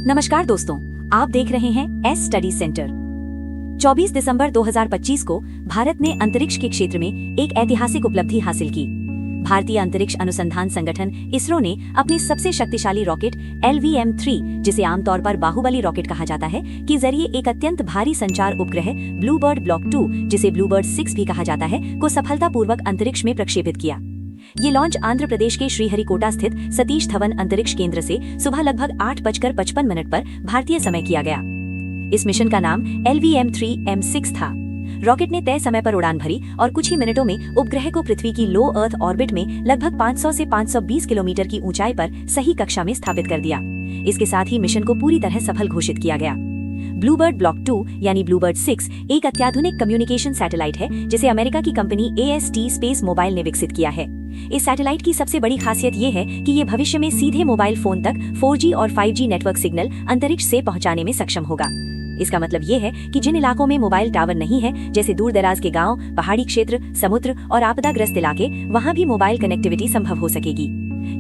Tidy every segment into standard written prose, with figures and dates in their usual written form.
नमस्कार दोस्तों, आप देख रहे हैं एस स्टडी सेंटर। 24 दिसंबर 2025 को भारत ने अंतरिक्ष के क्षेत्र में एक ऐतिहासिक उपलब्धि हासिल की। भारतीय अंतरिक्ष अनुसंधान संगठन इसरो ने अपने सबसे शक्तिशाली रॉकेट LVM-3, जिसे आमतौर पर बाहुबली रॉकेट कहा जाता है, के जरिए एक अत्यंत भारी संचार उपग्रह ब्लूबर्ड ब्लॉक 2, जिसे ब्लूबर्ड 6 भी कहा जाता है, को सफलतापूर्वक अंतरिक्ष में प्रक्षेपित किया। ये लॉन्च आंध्र प्रदेश के श्रीहरिकोटा स्थित सतीश धवन अंतरिक्ष केंद्र से सुबह लगभग 8:55 पर भारतीय समय किया गया। इस मिशन का नाम LVM-3M6 था। रॉकेट ने तय समय पर उड़ान भरी और कुछ ही मिनटों में उपग्रह को पृथ्वी की लो अर्थ ऑर्बिट में लगभग 500 से 520 किलोमीटर की ऊंचाई पर सही कक्षा में स्थापित कर दिया। इसके साथ ही मिशन को पूरी तरह सफल घोषित किया गया। ब्लूबर्ड ब्लॉक 2 यानी ब्लूबर्ड 6 एक अत्याधुनिक कम्युनिकेशन सैटेलाइट है, जिसे अमेरिका की कंपनी AST स्पेस मोबाइल ने विकसित किया है। इस सैटेलाइट की सबसे बड़ी खासियत ये है कि ये भविष्य में सीधे मोबाइल फोन तक 4G और 5G नेटवर्क सिग्नल अंतरिक्ष से पहुंचाने में सक्षम होगा। इसका मतलब ये है कि जिन इलाकों में मोबाइल टावर नहीं है, जैसे दूर दराज के गांव, पहाड़ी क्षेत्र, समुद्र और आपदाग्रस्त इलाके, वहां भी मोबाइल कनेक्टिविटी संभव हो सकेगी।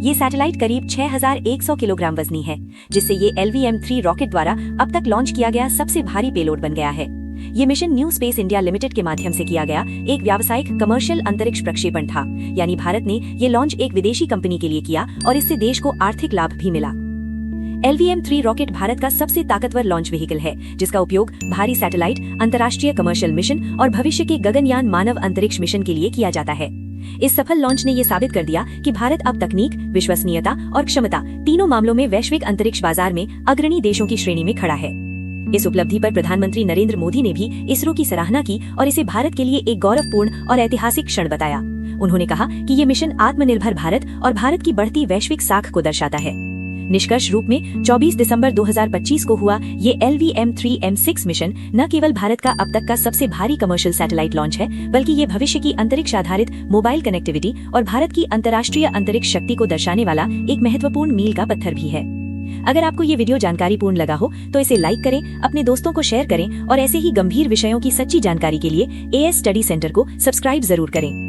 ये सैटेलाइट करीब 6100 किलोग्राम वजनी है, जिससे ये LVM-3 रॉकेट द्वारा अब तक लॉन्च किया गया सबसे भारी पेलोड बन गया है। ये mission new space India limited के माध्यम से किया गया एक व्यावसायिक कमर्शियल अंतरिक्ष प्रक्षेपण था, यानी भारत ने ये लॉन्च एक विदेशी कंपनी के लिए किया और इससे देश को आर्थिक लाभ भी मिला। LVM-3 रॉकेट भारत का सबसे ताकतवर लॉन्च व्हीकल है, जिसका उपयोग भारी सैटेलाइट, अंतर्राष्ट्रीय कमर्शियल मिशन और भविष्य के गगनयान मानव अंतरिक्ष मिशन के लिए किया जाता है। इस सफल लॉन्च ने ये साबित कर दिया कि भारत अब तकनीक, विश्वसनीयता और क्षमता तीनों मामलों में वैश्विक अंतरिक्ष बाजार में अग्रणी देशों की श्रेणी में खड़ा है। इस उपलब्धि पर प्रधानमंत्री नरेंद्र मोदी ने भी इसरो की सराहना की और इसे भारत के लिए एक गौरवपूर्ण और ऐतिहासिक क्षण बताया। उन्होंने कहा कि ये मिशन आत्मनिर्भर भारत और भारत की बढ़ती वैश्विक साख को दर्शाता है। निष्कर्ष रूप में 24 दिसंबर 2025 को हुआ ये LVM-3M6 मिशन न केवल भारत का अब तक का सबसे भारी कमर्शियल सैटेलाइट लॉन्च है, बल्कि ये भविष्य की अंतरिक्ष आधारित मोबाइल कनेक्टिविटी और भारत की अंतर्राष्ट्रीय अंतरिक्ष शक्ति को दर्शाने वाला एक महत्वपूर्ण मील का पत्थर भी है। अगर आपको ये वीडियो जानकारीपूर्ण लगा हो तो इसे लाइक करें, अपने दोस्तों को शेयर करें और ऐसे ही गंभीर विषयों की सच्ची जानकारी के लिए AS स्टडी सेंटर को सब्सक्राइब जरूर करें।